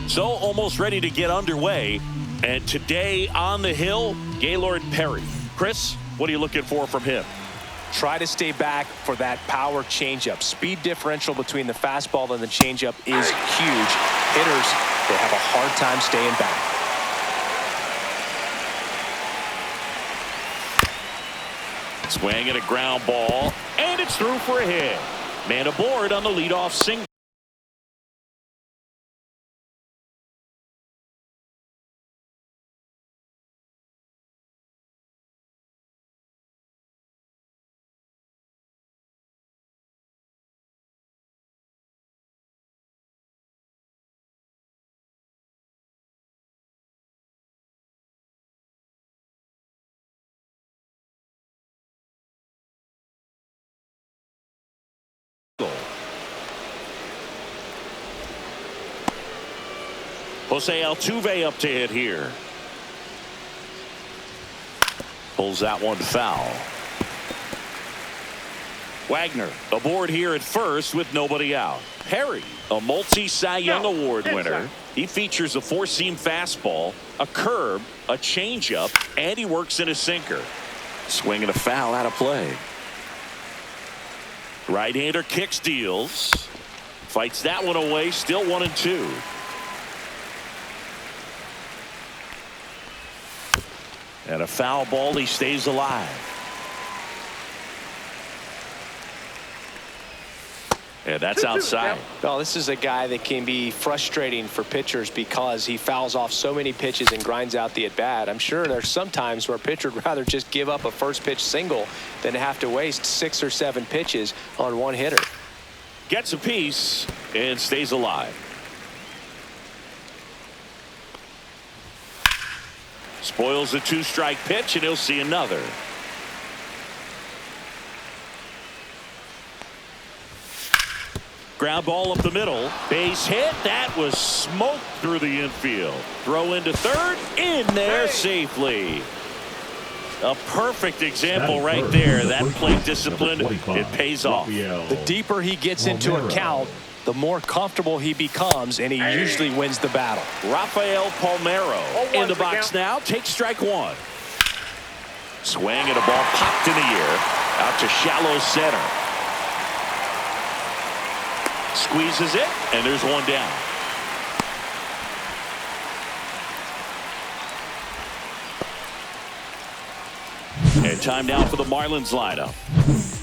So almost ready to get underway. And today on the hill, Gaylord Perry. Chris, what are you looking for from him? Try to stay back for that power changeup. Speed differential between the fastball and the changeup is huge. Hitters, they have a hard time staying back. Swing and a ground ball, and it's through for a hit. Man aboard on the leadoff single. Jose Altuve up to hit here. Pulls that one foul. Wagner aboard here at first with nobody out. Perry, a multi-Cy Young Award winner. He features a four-seam fastball, a curve, a changeup, and he works in a sinker. Swing and a foul out of play. Right-hander kicks, deals. Fights that one away, still 1-2. And a foul ball, he stays alive. And that's outside. Well, this is a guy that can be frustrating for pitchers because he fouls off so many pitches and grinds out the at-bat. I'm sure there's some times where a pitcher would rather just give up a first pitch single than have to waste 6 or 7 pitches on one hitter. Gets a piece and stays alive. Spoils a 2-strike pitch, and he'll see another. Ground ball up the middle. Base hit. That was smoked through the infield. Throw into third. In there safely. A perfect example right there. That plate discipline, it pays off. The deeper he gets into a count, the more comfortable he becomes, and he usually wins the battle. Rafael Palmeiro in the box now. Takes strike one. Swing and a ball popped in the air. Out to shallow center. Squeezes it, and there's one down. And time now for the Marlins lineup.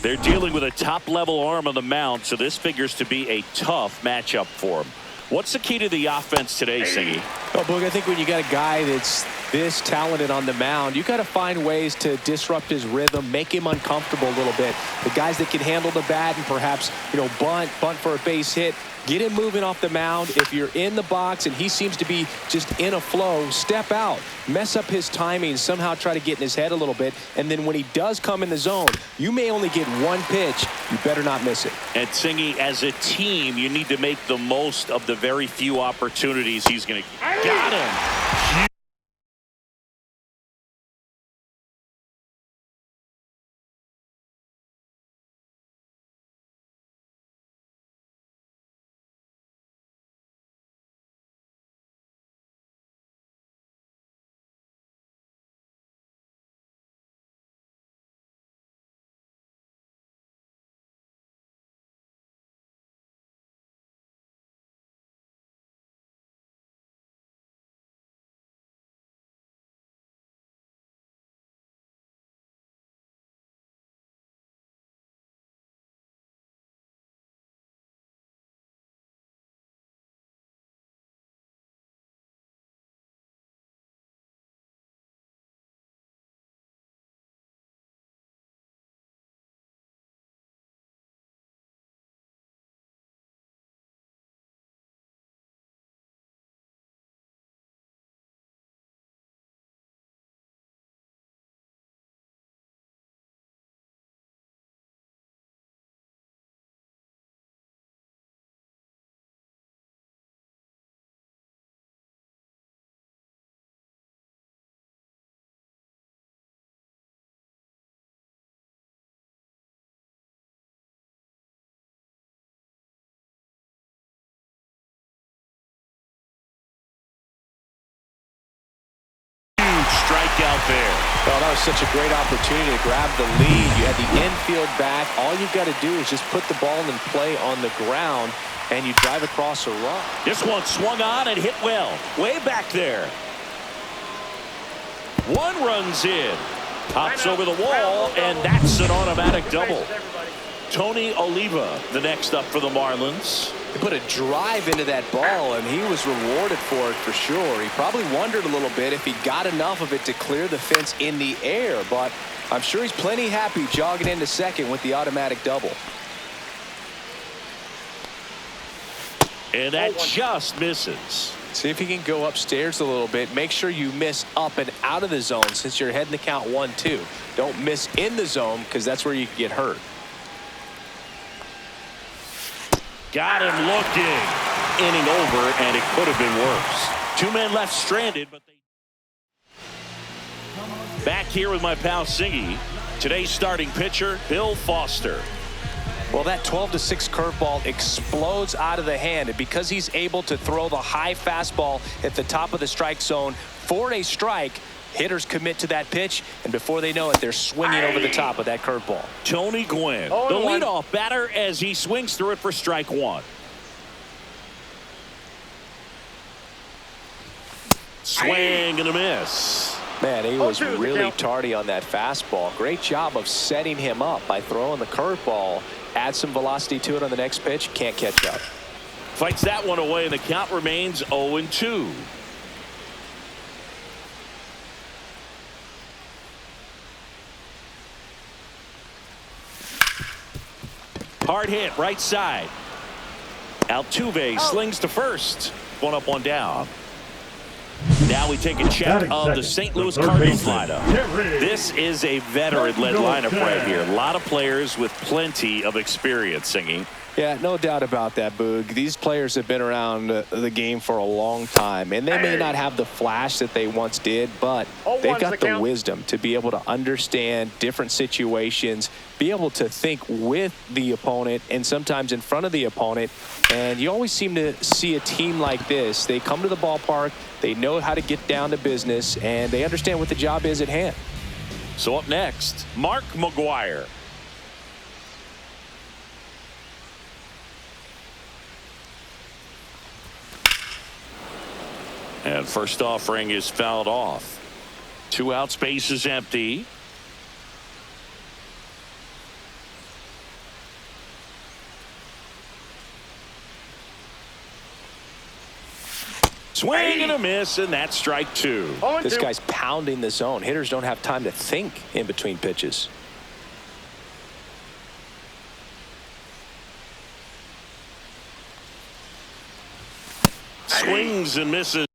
They're dealing with a top-level arm on the mound, so this figures to be a tough matchup for them. What's the key to the offense today, Singy? Well, Boog, I think when you got a guy that's this talented on the mound, you got to find ways to disrupt his rhythm, make him uncomfortable a little bit. The guys that can handle the bat and perhaps, bunt for a base hit, get him moving off the mound. If you're in the box and he seems to be just in a flow, step out, mess up his timing, somehow try to get in his head a little bit. And then when he does come in the zone, you may only get one pitch. You better not miss it. And Singy, as a team, you need to make the most of the very few opportunities he's going to. Got him. Well, that was such a great opportunity to grab the lead. You had the infield back. All you've got to do is just put the ball in play on the ground, and you drive across a run. This one swung on and hit well. Way back there. One runs in. Pops over the wall, and that's an automatic double. Tony Oliva, the next up for the Marlins. He put a drive into that ball, and he was rewarded for it for sure. He probably wondered a little bit if he got enough of it to clear the fence in the air, but I'm sure he's plenty happy jogging into second with the automatic double. And that just misses. See if he can go upstairs a little bit. Make sure you miss up and out of the zone since you're heading the count 1-2. Don't miss in the zone because that's where you can get hurt. Got him looking. Inning over, and it could have been worse. Two men left stranded, but they... Back here with my pal Singy. Today's starting pitcher, Bill Foster. Well, that 12-6 curveball explodes out of the hand, and because he's able to throw the high fastball at the top of the strike zone for a strike, hitters commit to that pitch, and before they know it, they're swinging over the top of that curveball. Tony Gwynn, the leadoff batter, as he swings through it for strike one. Swing and a miss. Man, he was really tardy on that fastball. Great job of setting him up by throwing the curveball. Add some velocity to it on the next pitch. Can't catch up. Fights that one away, and the count remains 0-2. Hard hit, right side. Altuve slings to first. One up, one down. Now we take a check of the St. Louis Cardinals lineup. This is a veteran-led lineup right here. A lot of players with plenty of experience, Singy. Yeah, no doubt about that, Boog. These players have been around the game for a long time, and they may not have the flash that they once did, but they've got the wisdom to be able to understand different situations, be able to think with the opponent and sometimes in front of the opponent. And you always seem to see a team like this. They come to the ballpark, they know how to get down to business, and they understand what the job is at hand. So up next, Mark McGwire. And first offering is fouled off. 2 outs, base is empty. Swing and a miss, and that's strike 2. This guy's pounding the zone. Hitters don't have time to think in between pitches. Swings and misses.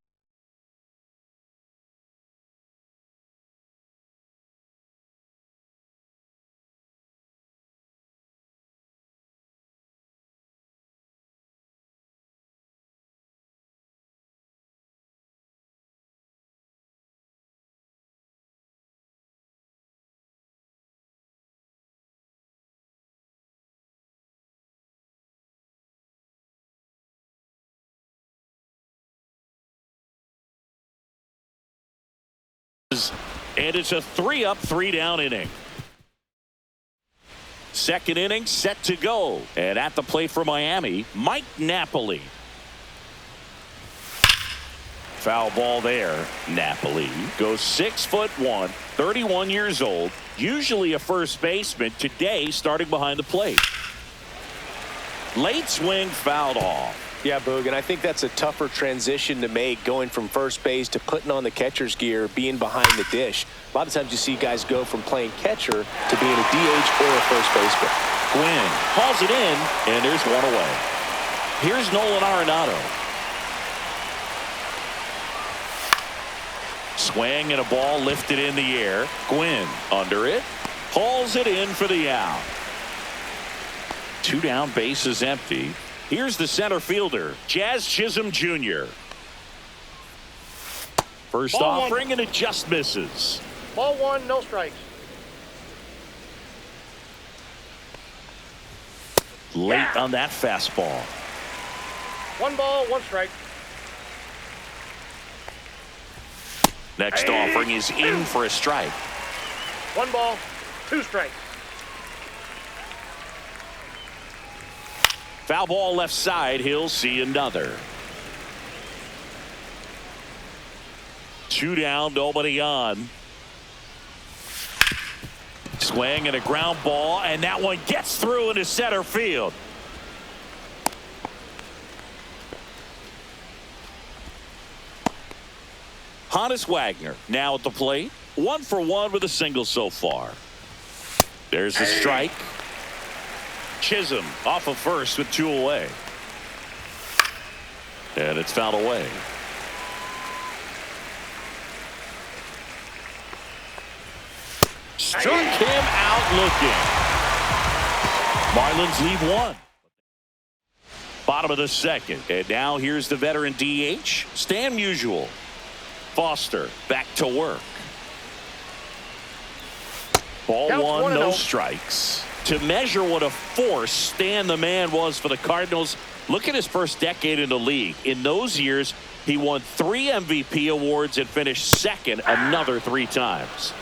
And it's a 3-up, 3-down inning. Second inning set to go. And at the plate for Miami, Mike Napoli. Foul ball there. Napoli goes 6'1", 31 years old, usually a first baseman, today starting behind the plate. Late swing fouled off. Yeah, Boog, and I think that's a tougher transition to make, going from first base to putting on the catcher's gear, being behind the dish. A lot of times you see guys go from playing catcher to being a DH or a first baseman. Gwynn hauls it in, and there's one away. Here's Nolan Arenado. Swing and a ball lifted in the air. Gwynn under it. Hauls it in for the out. 2 down, base is empty. Here's the center fielder, Jazz Chisholm Jr. First offering, and it just misses. Ball 1, no strikes. Late on that fastball. 1 ball, 1 strike. Next offering is in for a strike. One ball, two strikes. Foul ball left side. He'll see another. 2 down, nobody on. Swing and a ground ball, and that one gets through into center field. Honus Wagner now at the plate. 1 for 1 with a single so far. There's a strike. Chisholm off of first with 2 away. And it's fouled away. Struck him out looking. Marlins leave 1. Bottom of the second. And now here's the veteran DH, Stan Musial. Foster back to work. Ball Counts 1, no 1-0. strikes. To measure what a force Stan the Man was for the Cardinals, look at his first decade in the league. In those years, he won 3 MVP awards and finished second another 3 times.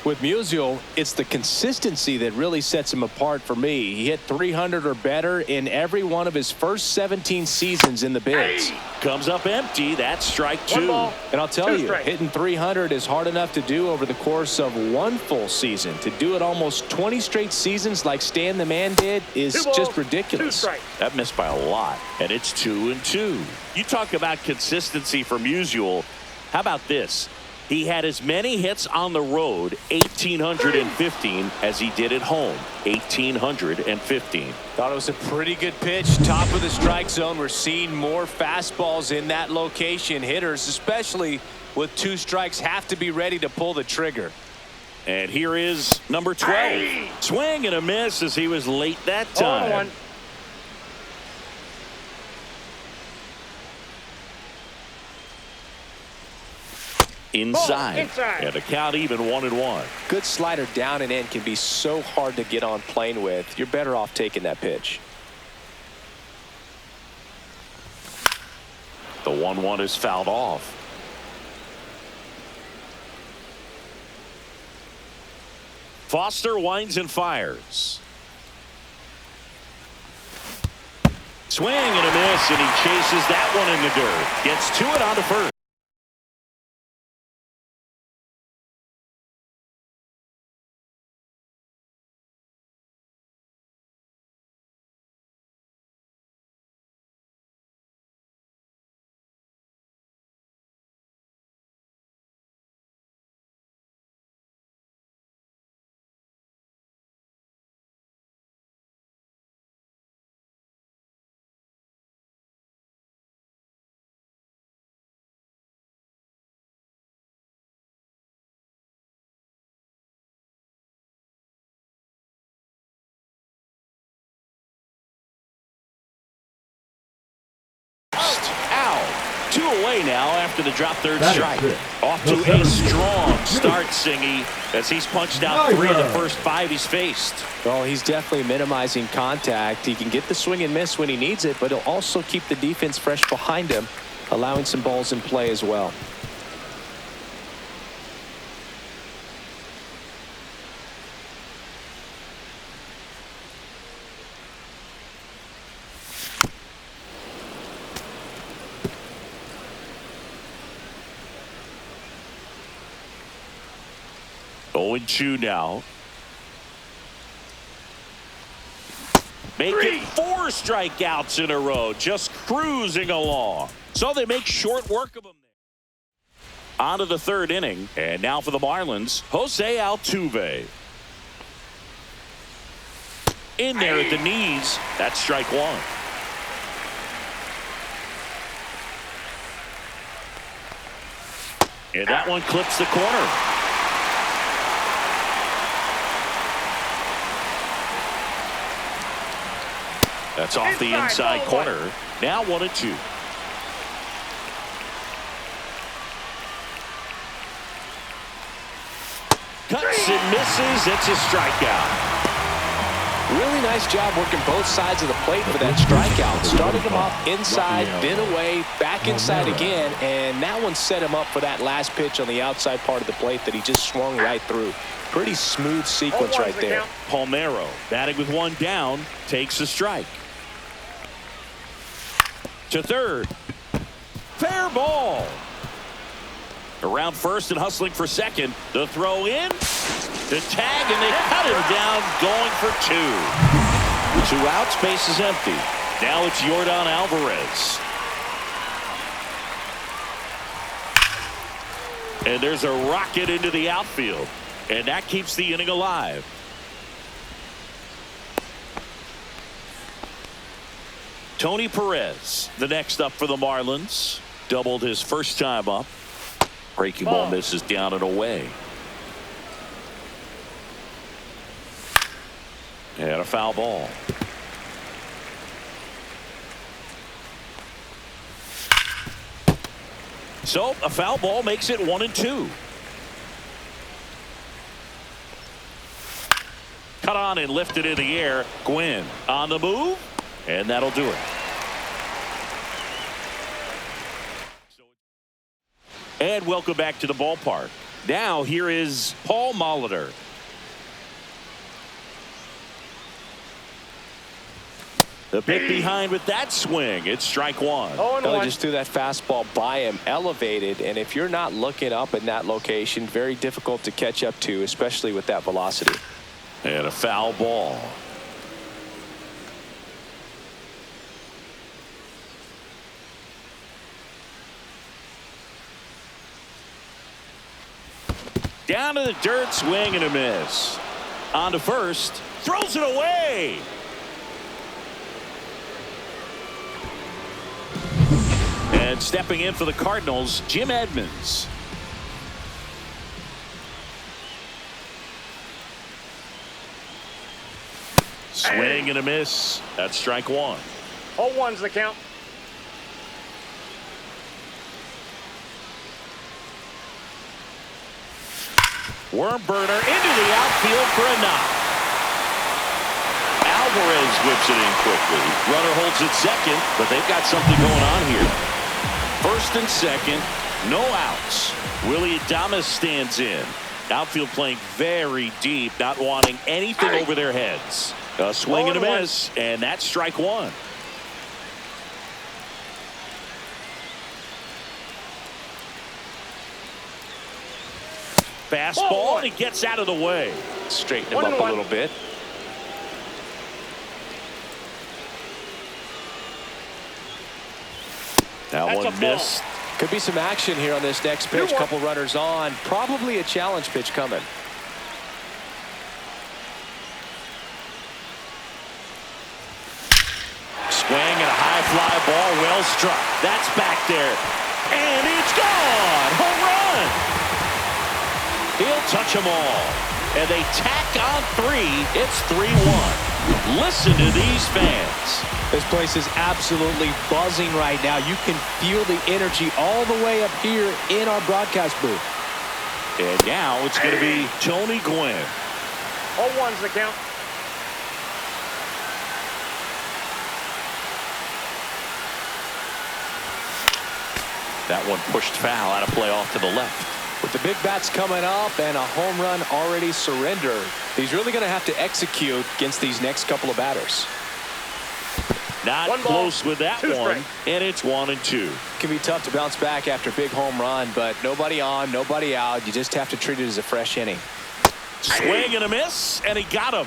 With Musial, it's the consistency that really sets him apart for me. He hit 300 or better in every one of his first 17 seasons in the bigs. Comes up empty. That's strike 2. 1 ball, And I'll tell 2 you, strikes. hitting 300 is hard enough to do over the course of 1 full season. To do it almost 20 straight seasons like Stan the Man did is 2 balls, just 2 ridiculous. strikes. That missed by a lot. And it's 2-2. You talk about consistency for Musial. How about this? He had as many hits on the road, 1,815, as he did at home, 1,815. Thought it was a pretty good pitch. Top of the strike zone. We're seeing more fastballs in that location. Hitters, especially with 2 strikes, have to be ready to pull the trigger. And here is number 12. Swing and a miss as he was late that 0-1. time. Inside. Inside. And the count even 1-1. Good slider down and in can be so hard to get on plane with. You're better off taking that pitch. The 1-1 is fouled off. Foster winds and fires. Swing and a miss, and he chases that one in the dirt. Gets to it on to first. Out. 2 away now after the drop third strike. Off to a strong start, Singy, as he's punched out 3 of the first 5 he's faced. Well, he's definitely minimizing contact. He can get the swing and miss when he needs it, but he'll also keep the defense fresh behind him, allowing some balls in play as well. Oh, 0-2 now. Making 4 strikeouts in a row, just cruising along. So they make short work of him. On to the 3rd inning, and now for the Marlins, Jose Altuve. In there at the knees, that's strike 1. And that one clips the corner. That's off the inside corner. Now 1-2. Cuts and misses. It's a strikeout. Really nice job working both sides of the plate for that strikeout. Started him off inside, then away, back inside again, and that one set him up for that last pitch on the outside part of the plate that he just swung right through. Pretty smooth sequence right there. Palmeiro, batting with one down, takes a strike. To third. Fair ball. Around first and hustling for second. The throw in. The tag, and they cut him down, going for two. 2 outs, base is empty. Now it's Yordan Alvarez. And there's a rocket into the outfield. And that keeps the inning alive. Tony Perez, the next up for the Marlins. Doubled his first time up. Breaking ball misses down and away. And a foul ball. So a foul ball makes it 1-2. Cut on and lifted in the air. Gwynn on the move, and that'll do it. And welcome back to the ballpark. Now here is Paul Molitor. The pick behind with that swing. It's strike one. Well, just threw that fastball by him, elevated, and if you're not looking up in that location, very difficult to catch up to, especially with that velocity. And a foul ball. Down to the dirt, swing and a miss. On to first, throws it away. And stepping in for the Cardinals, Jim Edmonds. Swing and a miss. That's strike one. 0-1's the count. Worm burner into the outfield for a knock. Alvarez whips it in quickly. Runner holds it second, but they've got something going on here. First and second, no outs. Willie Adames stands in. Outfield playing very deep, not wanting anything over their heads. A swing and a miss, and that's strike one. Fastball, and he gets out of the way. Straighten him up a little bit. That one missed. Could be some action here on this next pitch. Couple runners on. Probably a challenge pitch coming. Swing and a high fly ball, well struck. That's back there. And it's gone. Home run. He'll touch them all. And they tack on 3. It's 3-1. Listen to these fans. This place is absolutely buzzing right now. You can feel the energy all the way up here in our broadcast booth. And now it's going to be Tony Gwynn. 0-1's the count. That one pushed foul out of play off to the left. With the big bats coming up and a home run already surrendered, he's really going to have to execute against these next couple of batters. Not close with that one, and it's 1-2. It can be tough to bounce back after a big home run, but nobody on, nobody out. You just have to treat it as a fresh inning. Swing and a miss, and he got him.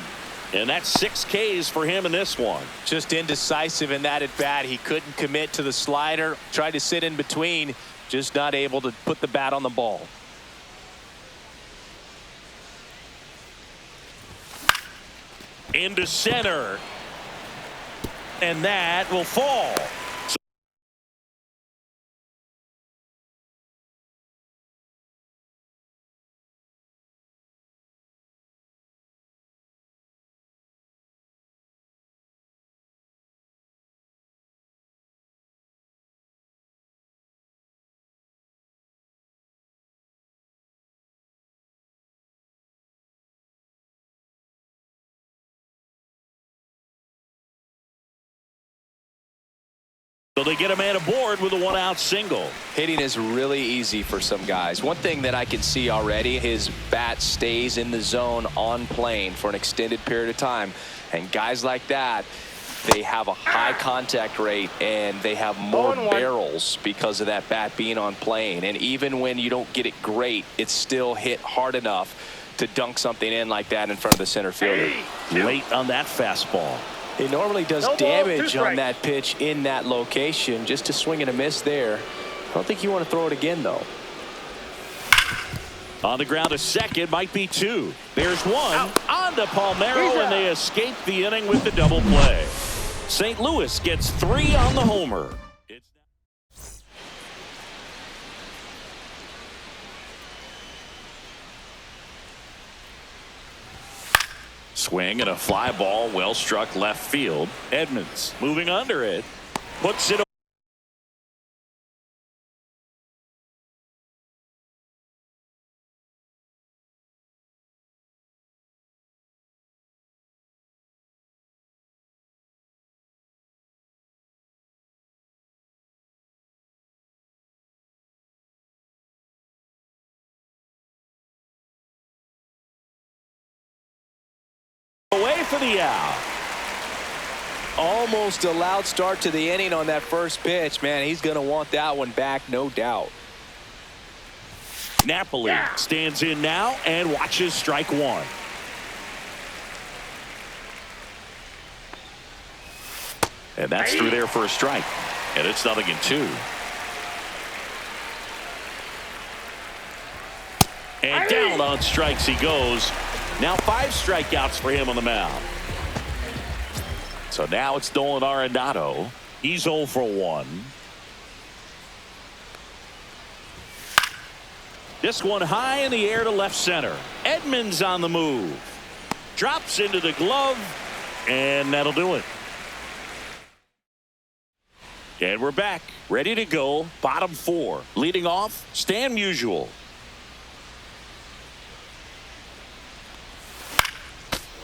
And that's 6 Ks for him in this one. Just indecisive in that at bat. He couldn't commit to the slider, tried to sit in between, just not able to put the bat on the ball. Into center. And that will fall. So they get a man aboard with a one-out single. Hitting is really easy for some guys. One thing that I can see already, his bat stays in the zone on plane for an extended period of time. And guys like that, they have a high contact rate and they have more barrels because of that bat being on plane. And even when you don't get it great, it's still hit hard enough to dunk something in like that in front of the center fielder. Late on that fastball. It normally does damage on that pitch in that location. Just to swing and a miss there. I don't think you want to throw it again, though. On the ground, a second, might be two. There's one on to Palmeiro, and they escape the inning with the double play. St. Louis gets 3 on the homer. Swing and a fly ball, well struck left field. Edmonds moving under it, puts it away for the out. Almost a loud start to the inning on that first pitch. Man, he's going to want that one back, no doubt. Napoli stands in now and watches strike one. And that's through there for a strike. And it's 0-2. And down on strikes he goes. Now 5 strikeouts for him on the mound. So now it's Nolan Arenado. He's 0 for 1. This one high in the air to left center. Edmonds on the move. Drops into the glove. And that'll do it. And we're back. Ready to go. Bottom 4. Leading off, Stan Musial.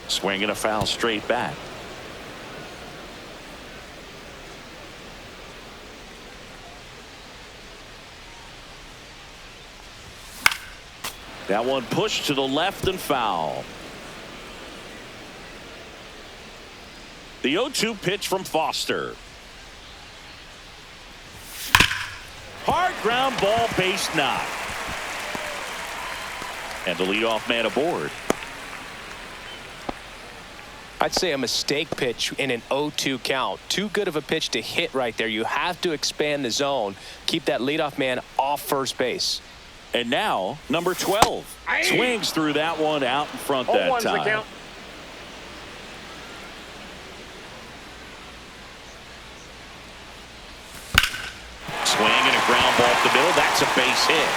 Swing and a foul straight back. That one pushed to the left and foul. The 0-2 pitch from Foster. Hard ground ball, base knock. And the leadoff man aboard. I'd say a mistake pitch in an 0-2 count. Too good of a pitch to hit right there. You have to expand the zone. Keep that leadoff man off first base. And now, number 12. Swings through that one out in front that time. Swing and a ground ball up the middle. That's a base hit.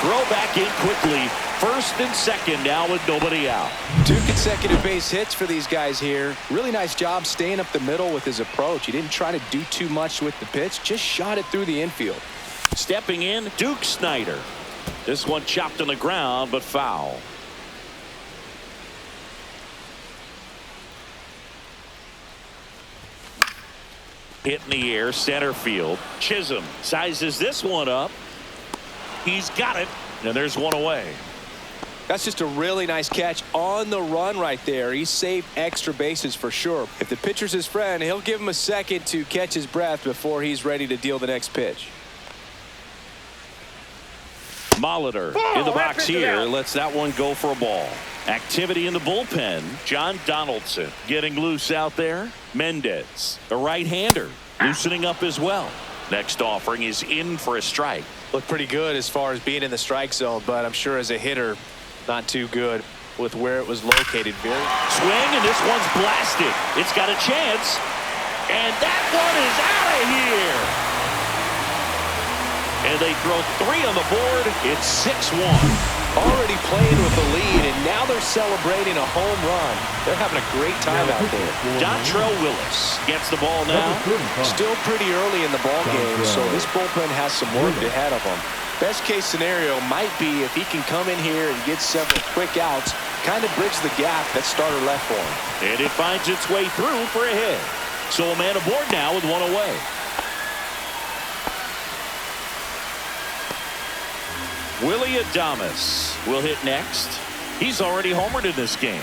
Throw back in quickly. First and second now with nobody out. 2 consecutive base hits for these guys here. Really nice job staying up the middle with his approach. He didn't try to do too much with the pitch. Just shot it through the infield. Stepping in, Duke Snider. This one chopped on the ground, but foul. Hit in the air, center field. Chisholm sizes this one up. He's got it, and there's one away. That's just a really nice catch on the run right there. He saved extra bases for sure. If the pitcher's his friend, he'll give him a second to catch his breath before he's ready to deal the next pitch. Molitor in the box here lets that one go for a ball. Activity in the bullpen. John Donaldson getting loose out there. Mendez, the right-hander, loosening up as well. Next offering is in for a strike. Looked pretty good as far as being in the strike zone, but I'm sure as a hitter, not too good with where it was located. Swing, and this one's blasted. It's got a chance, and that one is out of here. And they throw 3 on the board. It's 6-1. Already playing with the lead, and now they're celebrating a home run. They're having a great time out there. Dontrell Willis gets the ball now. Still pretty early in the ball game, so this bullpen has some work ahead of them. Best case scenario might be if he can come in here and get several quick outs, kind of bridge the gap that starter left for him. And it finds its way through for a hit. So a man aboard now with one away. Willie Adames will hit next. He's already homered in this game.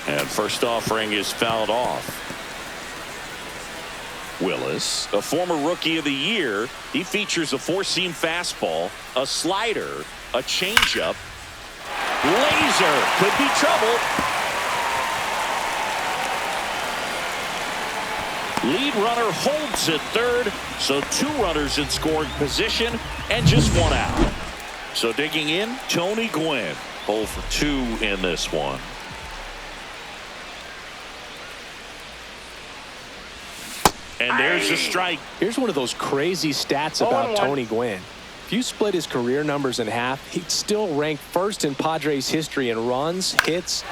And first offering is fouled off. Willis, a former Rookie of the Year, he features a four-seam fastball, a slider, a changeup. Laser could be trouble. Lead runner holds at third, so two runners in scoring position and just one out. So digging in, Tony Gwynn, 0 for 2 in this one. And there's a strike. Here's one of those crazy stats about Tony Gwynn. If you split his career numbers in half, he'd still rank first in Padres history in runs, hits.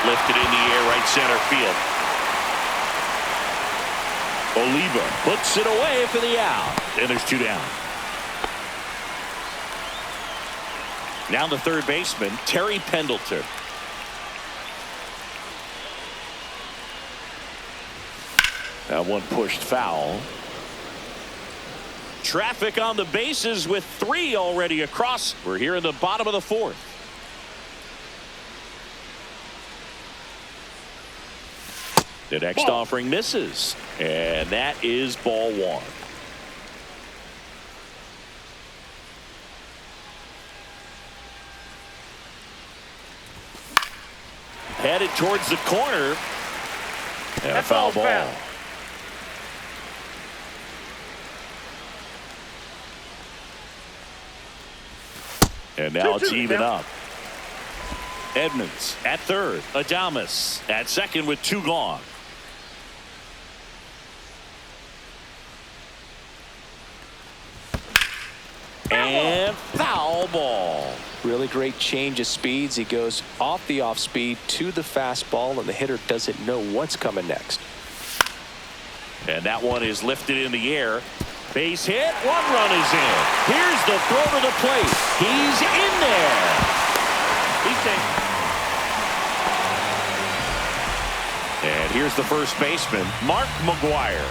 Lifted in the air, right center field. Oliva puts it away for the out. And there's two down. Now the third baseman, Terry Pendleton. That one pushed foul. Traffic on the bases with 3 already across. We're here in the bottom of the 4th. The next offering misses. And that is ball 1. Headed towards the corner. And a foul ball. And now it's even up. Edmonds at third. Adames at second with 2 gone. And foul ball. Really great change of speeds. He goes off the off speed to the fastball, and the hitter doesn't know what's coming next. And that one is lifted in the air. Base hit. 1 run is in. Here's the throw to the plate. He's in there. He's taken. And here's the first baseman, Mark McGuire.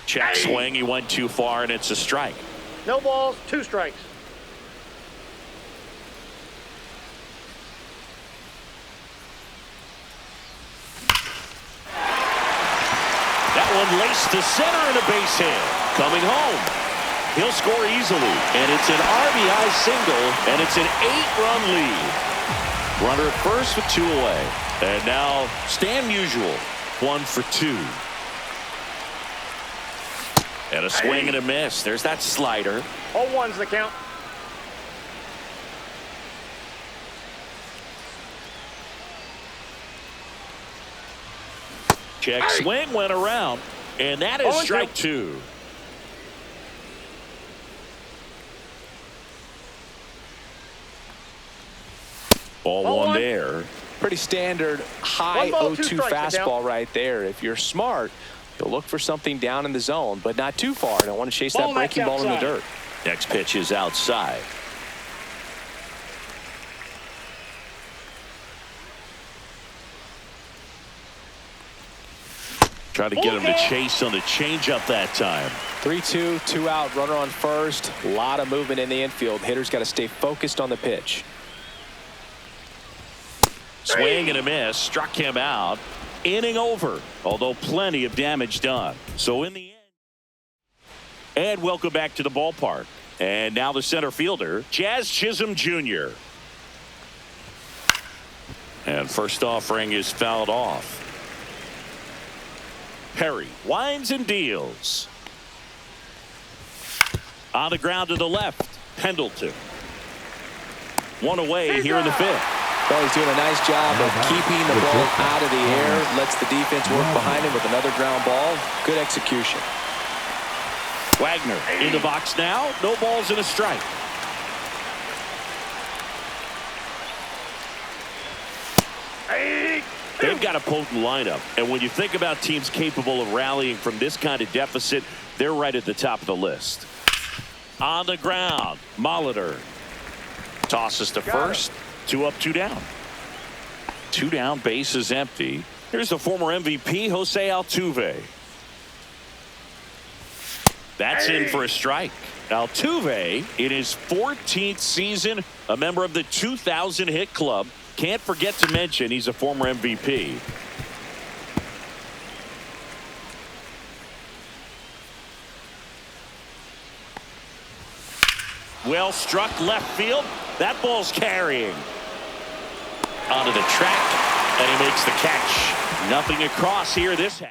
Check swing. He went too far, and it's a strike. No balls, 2 strikes. That one laced to center and a base hit. Coming home. He'll score easily. And it's an RBI single, and it's an 8-run lead. Runner at first with 2 away. And now Stan Musial, 1 for 2. And a swing and a miss. There's that slider. 0-1's the count. Check swing went around. And that is strike 2. Ball 1 there. Pretty standard high 0-2 fastball right there. If you're smart, you'll look for something down in the zone, but not too far. Don't want to chase that breaking ball in the dirt. Next pitch is outside. Trying to get him to chase on the changeup that time. 3-2, 2 out, runner on first. A lot of movement in the infield. Hitter's got to stay focused on the pitch. Swing and a miss. Struck him out. Inning over, although plenty of damage done. So in the end. And welcome back to the ballpark. And now the center fielder, Jazz Chisholm Jr. And first offering is fouled off. Perry winds and deals. On the ground to the left, Pendleton. 1 away here in the 5th. Well, he's doing a nice job of keeping the ball out of the air. Lets the defense work behind him with another ground ball. Good execution. Wagner in the box now. No balls and a strike. They've got a potent lineup, and when you think about teams capable of rallying from this kind of deficit, they're right at the top of the list. On the ground, Molitor tosses to first. 2 up, 2 down. 2 down, base is empty. Here's the former MVP, Jose Altuve. That's in for a strike. Altuve, in his 14th season, a member of the 2,000 hit club. Can't forget to mention he's a former MVP. Well struck left field. That ball's carrying. Onto the track, and he makes the catch. Nothing across here this half.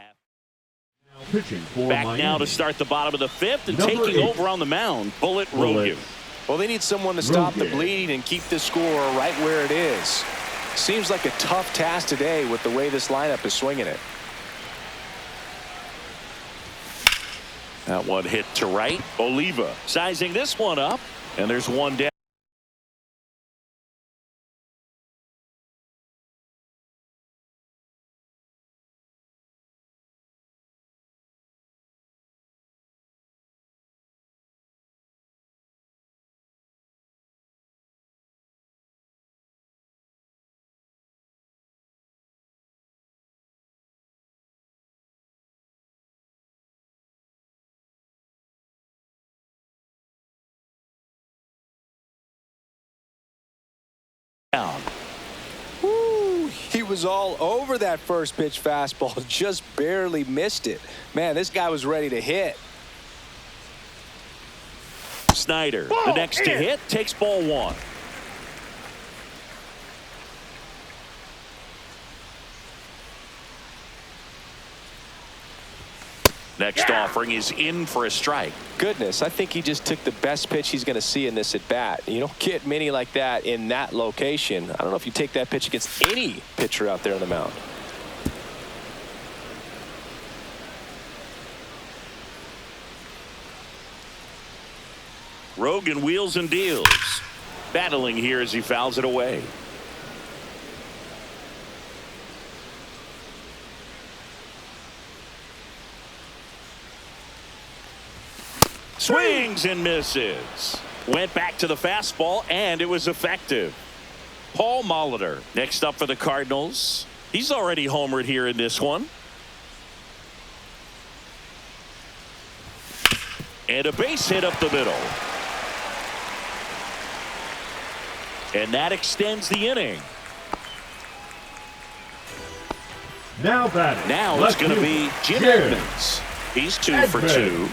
Back now to start the bottom of the 5th, and taking over on the mound, Bullet Rogan. Well, they need someone to stop the bleeding and keep the score right where it is. Seems like a tough task today with the way this lineup is swinging it. That one hit to right. Oliva sizing this one up, and there's one down. Woo, he was all over that first pitch fastball, just barely missed it. Man, this guy was ready to hit. Snyder, the next to hit, takes ball 1. Next offering is in for a strike. Goodness, I think he just took the best pitch he's going to see in this at bat. You don't get many like that in that location. I don't know if you take that pitch against any pitcher out there on the mound. Rogan wheels and deals. Battling here as he fouls it away. Swings and misses. Went back to the fastball, and it was effective. Paul Molitor next up for the Cardinals. He's already homered here in this one. And a base hit up the middle. And that extends the inning. Now batting. Now it's going to be Jim Edmonds. He's 2 for 2.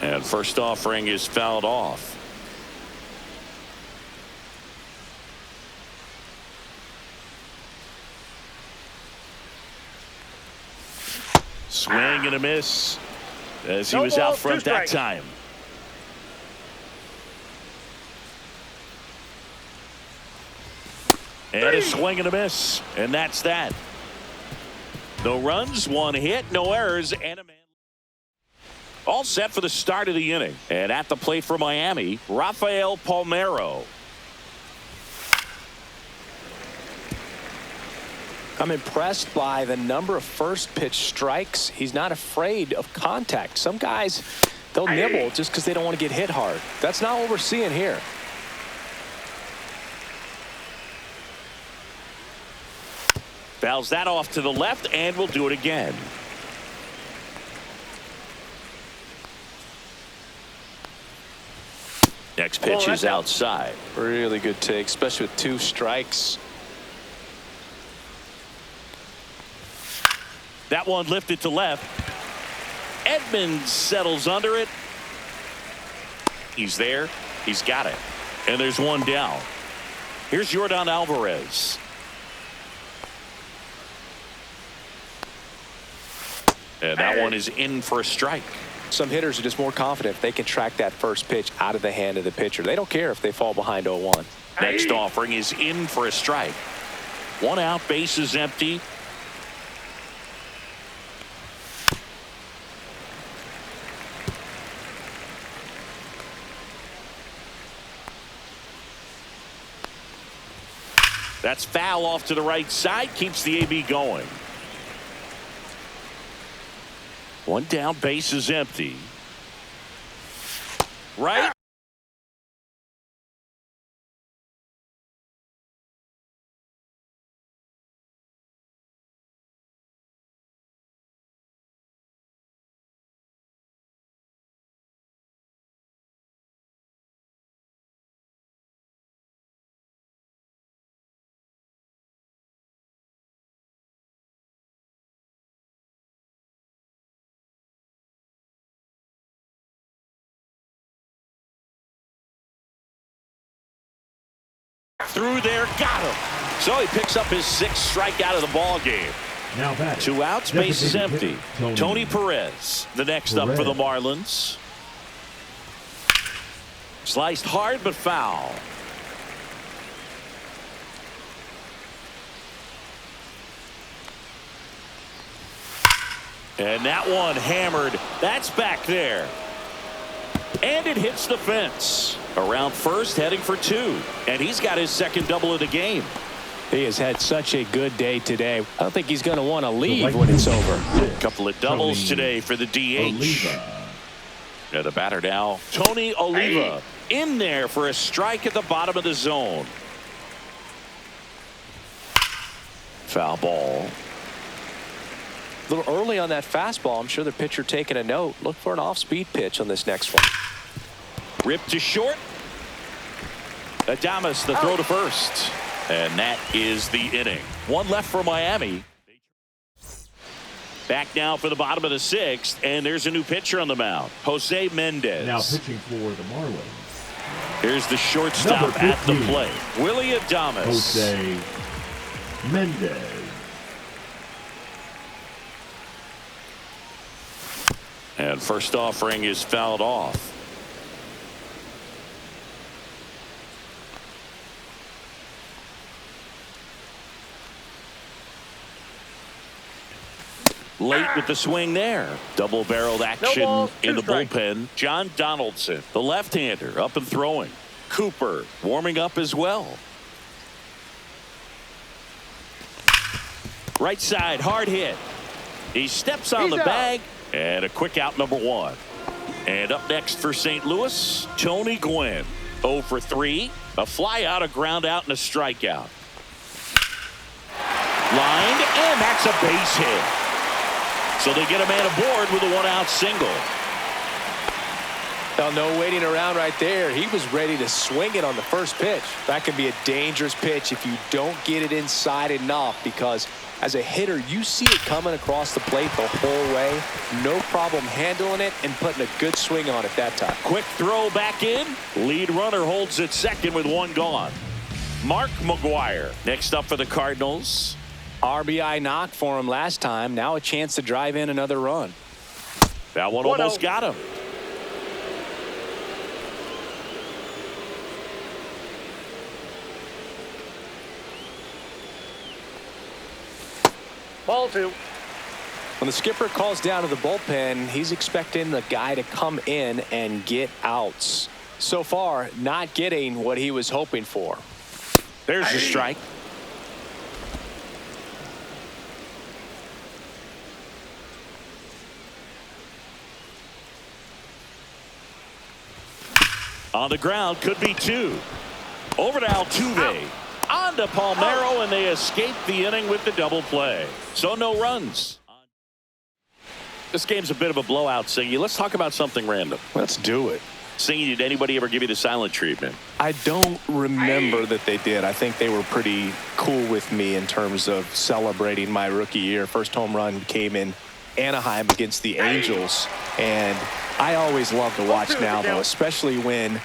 And first offering is fouled off. Swing and a miss as he was out front that time. And a swing and a miss, and that's that. No runs, 1 hit, no errors, and a man. All set for the start of the inning. And at the plate for Miami, Rafael Palmeiro. I'm impressed by the number of first pitch strikes. He's not afraid of contact. Some guys, they'll nibble just because they don't want to get hit hard. That's not what we're seeing here. Fouls that off to the left, and we'll do it again. Next pitch is outside. Really good take, especially with 2 strikes. That one lifted to left. Edmonds settles under it. He's there. He's got it. And there's 1 down. Here's Yordan Alvarez. And that one is in for a strike. Some hitters are just more confident if they can track that first pitch out of the hand of the pitcher. They don't care if they fall behind 0-1. Next offering is in for a strike. 1 out, base is empty. That's foul off to the right side. Keeps the AB going. One down, base is empty. Right. Through there, got him. So he picks up his 6th strikeout of the ball game. Now batting. 2 outs, base is empty. Tony. Tony Perez, the next up for the Marlins. Sliced hard but foul. And that one hammered. That's back there. And it hits the fence. Around first, heading for 2. And he's got his 2nd double of the game. He has had such a good day today. I don't think he's going to want to leave when it's over. A couple of doubles today for the DH. Oliva. Yeah, the batter now, Tony Oliva, in there for a strike at the bottom of the zone. Foul ball. A little early on that fastball. I'm sure the pitcher taking a note. Look for an off-speed pitch on this next one. Ripped to short. Adames, the throw to first. And that is the inning. 1 left for Miami. Back now for the bottom of the 6th, and there's a new pitcher on the mound, Jose Mendez. Now pitching for the Marlins. Here's the shortstop at the plate, Willie Adames. Jose Mendez. And first offering is fouled off. Late with the swing there. Double-barreled action balls, in the strikes. bullpen. John Donaldson, the left-hander, up and throwing. Cooper warming up as well. Right side, hard hit. He steps on He's the out. bag, and a quick out, number 1. And up next for St. Louis, Tony Gwynn. 0 for 3, a fly out, a ground out, and a strikeout. Lined, and that's a base hit. So they get a man aboard with a 1-out single. Now, no waiting around right there. He was ready to swing it on the first pitch. That can be a dangerous pitch if you don't get it inside enough, because as a hitter, you see it coming across the plate the whole way. No problem handling it and putting a good swing on it that time. Quick throw back in. Lead runner holds at second with 1 gone. Mark McGwire next up for the Cardinals. RBI knock for him last time. Now a chance to drive in another run. That one almost got him. Ball 2. When the skipper calls down to the bullpen, he's expecting the guy to come in and get outs. So far, not getting what he was hoping for. There's the strike. On the ground, could be 2. Over to Altuve. On to Palmeiro, and they escape the inning with the double play. So no runs. This game's a bit of a blowout, Singy. Let's talk about something random. Let's do it. Singy, did anybody ever give you the silent treatment? I don't remember that they did. I think they were pretty cool with me in terms of celebrating my rookie year. First home run came in Anaheim against the Angels, and I always love to watch now, though, especially when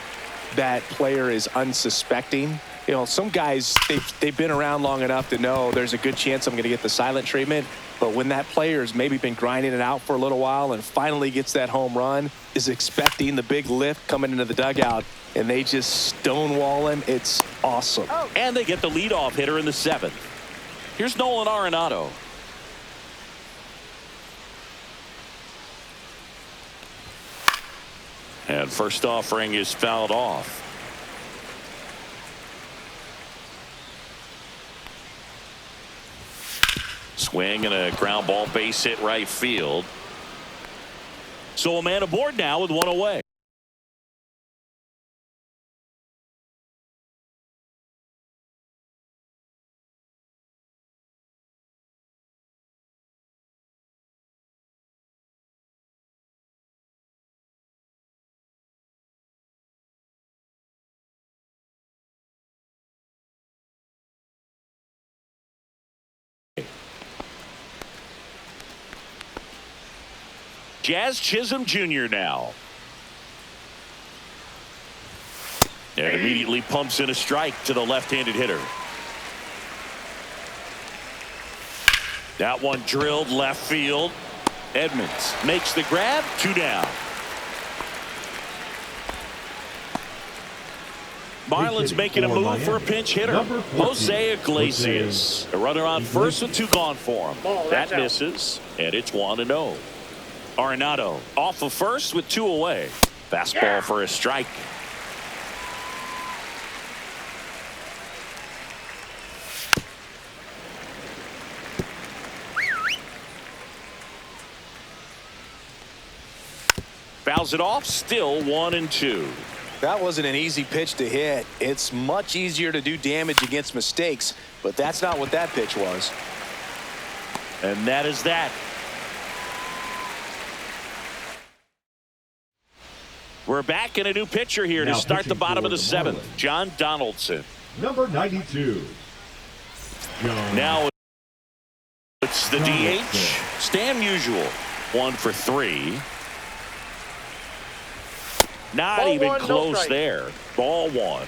that player is unsuspecting. You know, some guys, they've been around long enough to know there's a good chance I'm going to get the silent treatment. But when that player's maybe been grinding it out for a little while and finally gets that home run, is expecting the big lift coming into the dugout, and they just stonewall him, it's awesome. And they get the leadoff hitter in the 7th. Here's Nolan Arenado. And first offering is fouled off. Swing and a ground ball, base hit right field. So a man aboard now with one away. Jazz Chisholm Jr. now. And immediately pumps in a strike to the left-handed hitter. That one drilled left field. Edmonds makes the grab. 2 down. Marlins making a move for a pinch hitter. Jose Iglesias. A runner on first with 2 gone for him. That misses, and it's 1-0. Arenado off of first with 2 away. Fastball for a strike. Fouls it off. Still 1-2. That wasn't an easy pitch to hit. It's much easier to do damage against mistakes, but that's not what that pitch was. And that is that. We're back in a new pitcher here to start the bottom of the 7th. John Donaldson. Number 92. Now it's the DH. Stan Musial. 1 for 3. Not Ball even one, no close strike. there. Ball 1.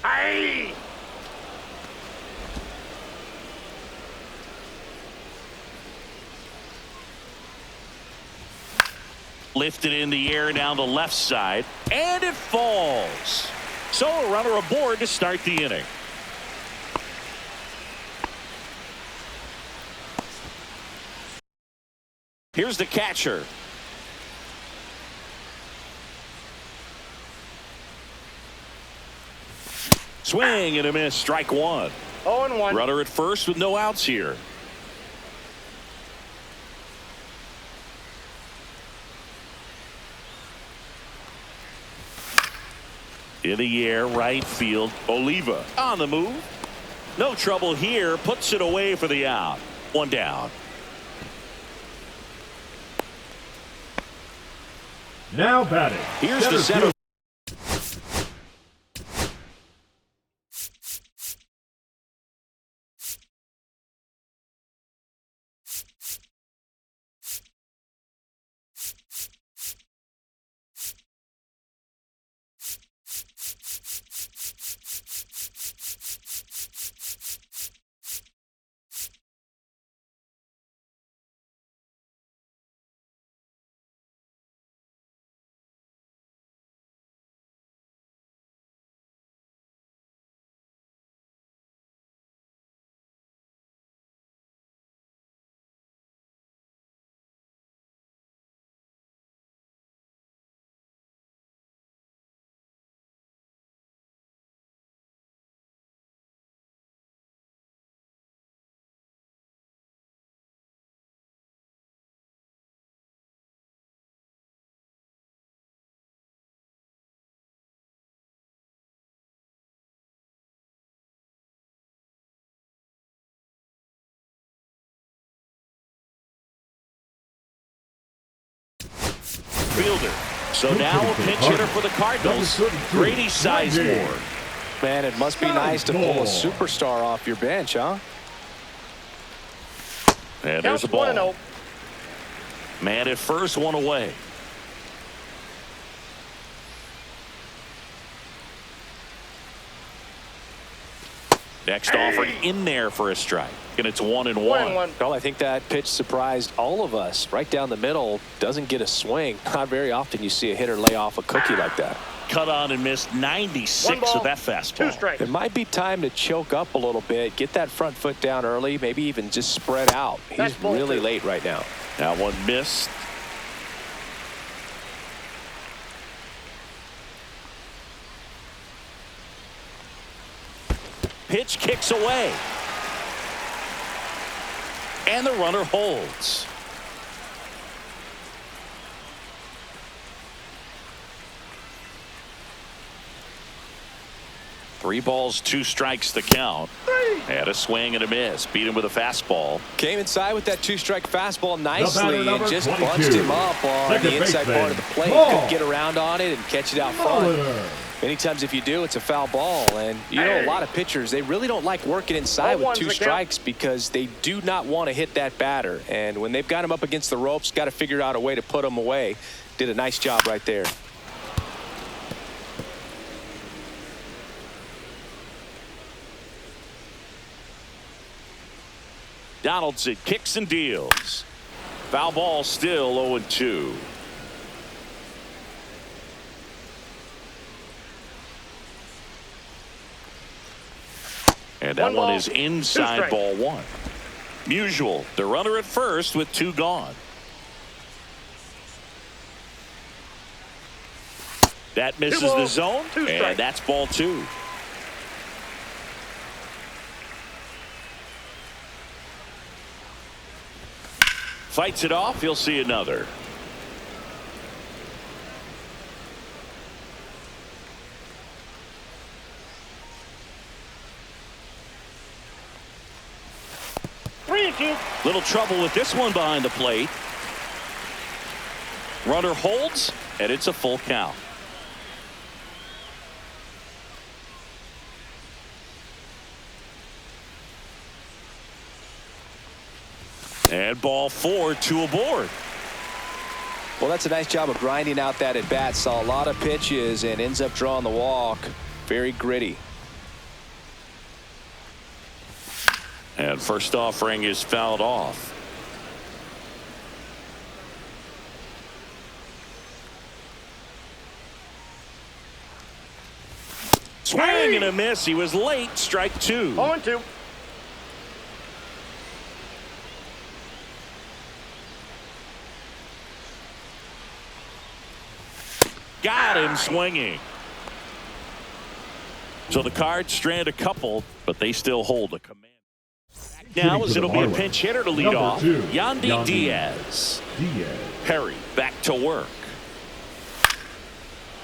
Aye. Lifted in the air down the left side, and it falls. So a runner aboard to start the inning. Here's the catcher. Swing and a miss. Strike 1. 0-1. Runner at first with no outs here. In the air, right field. Oliva on the move. No trouble here. Puts it away for the out. 1 down. Now batting. Here's the center. Fielder. So now a pinch hitter for the Cardinals, Grady Sizemore. Man, it must be nice to pull a superstar off your bench, huh? And there's a ball. 1-0. Man at first, 1 away. Next offered in there for a strike. And it's 1-1. 1-1. Well, I think that pitch surprised all of us. Right down the middle, doesn't get a swing. Not very often you see a hitter lay off a cookie like that. Cut on and missed 96 ball, of that fastball. 2 strikes. It might be time to choke up a little bit, get that front foot down early, maybe even just spread out. He's That's ball really 2. late right now. That one missed. pitch kicks away. And the runner holds. Three balls, two strikes to count. And a swing and a miss. Beat him with a fastball. Came inside with that two-strike fastball nicely and just 22. bunched him up on Second the inside baseman. part of the plate. Ball. Couldn't get around on it and catch it out front. Muller. Many times if you do, it's a foul ball. And you know, a lot of pitchers, they really don't like working inside with 2 strikes because they do not want to hit that batter. And when they've got him up against the ropes, got to figure out a way to put him away. Did a nice job right there. Donaldson kicks and deals. Foul ball, still 0-2. And that one is inside ball 1. Musial, the runner at first with 2 gone. That misses the zone, and that's ball 2. Fights it off. He'll see another. Little trouble with this one behind the plate. Runner holds, and it's a full count. And ball 4, 2 aboard. Well, that's a nice job of grinding out that at bat. Saw a lot of pitches and ends up drawing the walk. Very gritty. And first offering is fouled off. Swing and a miss. He was late. Strike 2. 0-2. Got him swinging. So the Cards strand a couple, but they still hold a command. Now as it'll be a pinch hitter to lead Number off. 2, Yandy Diaz. Perry back to work.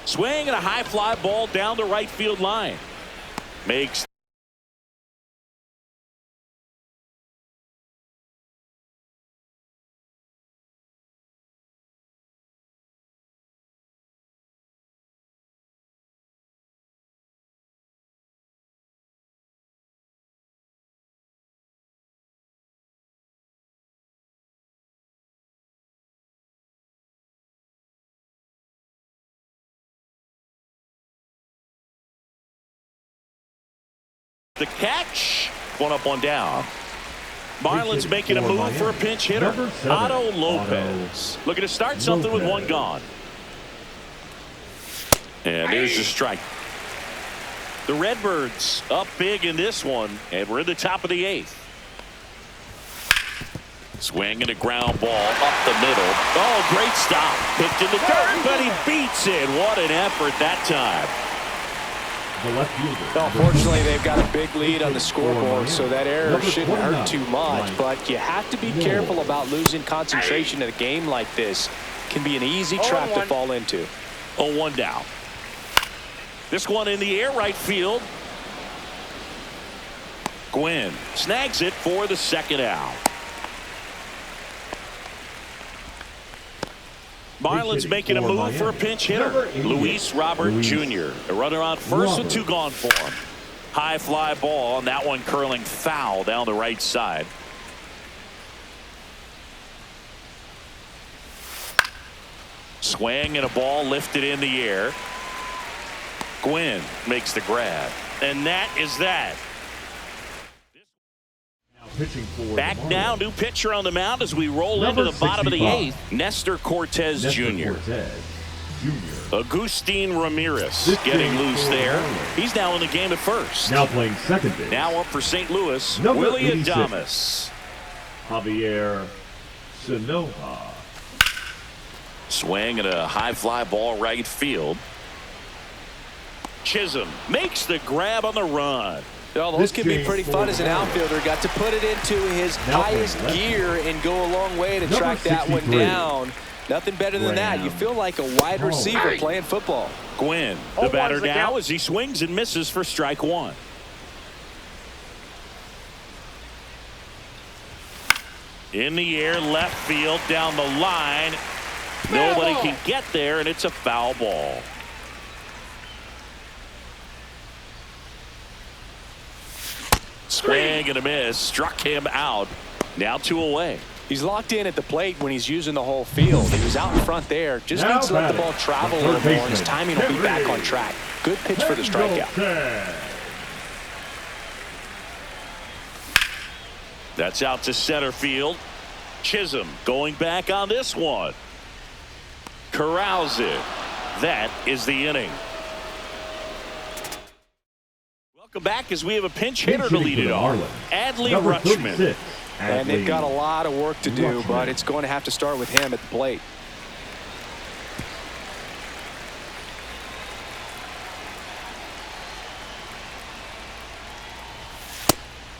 Swing and a high fly ball down the right field line. Makes the catch. One up, one down. Marlins making a move for a pinch hitter. Otto Lopez. Looking to start something with 1 gone. And there's the strike. The Redbirds up big in this one, and we're in the top of the 8th. Swing and a ground ball up the middle. Oh, great stop. Picked in the dirt, but he beats it. What an effort that time. Well, fortunately, they've got a big lead on the scoreboard, so that error shouldn't hurt too much. But you have to be careful about losing concentration in a game like this. Can be an easy trap to fall into. 0-1 down. This one in the air, right field. Gwynn snags it for the second out. Marlins making a move for a pinch hitter. Luis Robert Jr. A runner on first with 2 gone for him. High fly ball, and that one curling foul down the right side. Swing and a ball lifted in the air. Gwynn makes the grab. And that is that. Back now, new pitcher on the mound as we roll into the bottom of the 8th. Nestor Cortez Jr. Agustin Ramirez getting loose there. He's now in the game at first. Now playing second base. Now up for St. Louis, Number Willie 86. Adames. Javier Sanoja. Swing and a high fly ball right field. Chisholm makes the grab on the run. Well, those can be pretty fun as an outfielder. Got to put it into his highest gear and go a long way to track that one down. Nothing better than that. You feel like a wide receiver playing football. Gwynn, the batter now, as he swings and misses for strike one. In the air, left field, down the line. Nobody can get there, and it's a foul ball. Swing and a miss. Struck him out. Now 2 away. He's locked in at the plate when he's using the whole field. He was out in front there. Just needs to let the ball travel a little more, and his timing will be back on track. Good pitch for the strikeout. That's out to center field. Chisholm going back on this one. Corrals it. That is the inning. Welcome back as we have a pinch hitter to lead it off. Adley Rutschman. And they've got a lot of work to do, but it's going to have to start with him at the plate.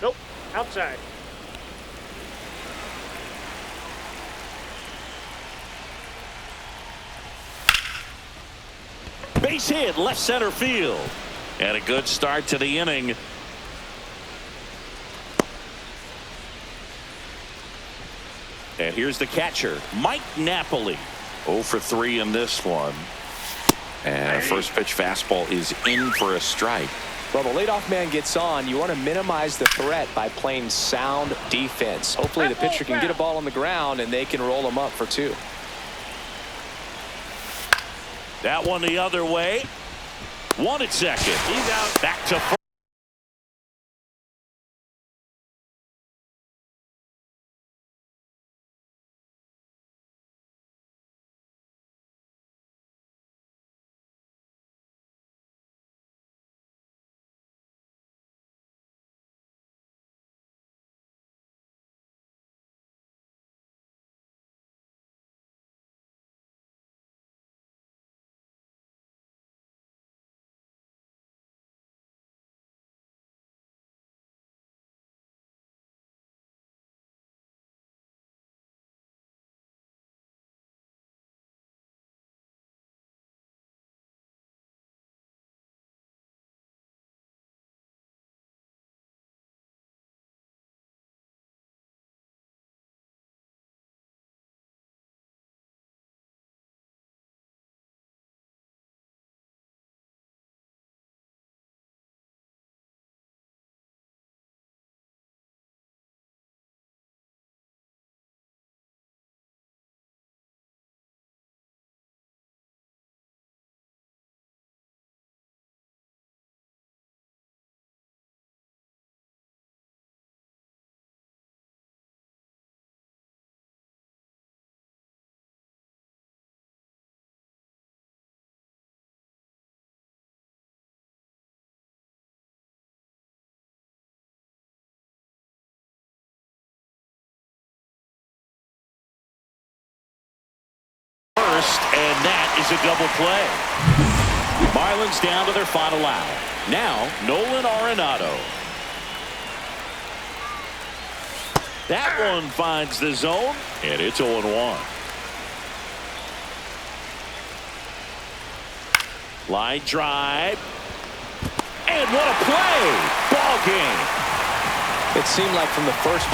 Nope. Outside. Base hit, left center field. And a good start to the inning. And here's the catcher, Mike Napoli. 0 for 3 in this one. And a first pitch fastball is in for a strike. Well, the leadoff man gets on. You want to minimize the threat by playing sound defense. Hopefully the pitcher can get a ball on the ground and they can roll him up for 2. That one the other way. 1 at second. He's out. Back to first. And that is a double play. Marlins down to their final out. Now Nolan Arenado. That one finds the zone, and it's 0-1. Line drive. And what a play! Ball game. It seemed like from the first pitch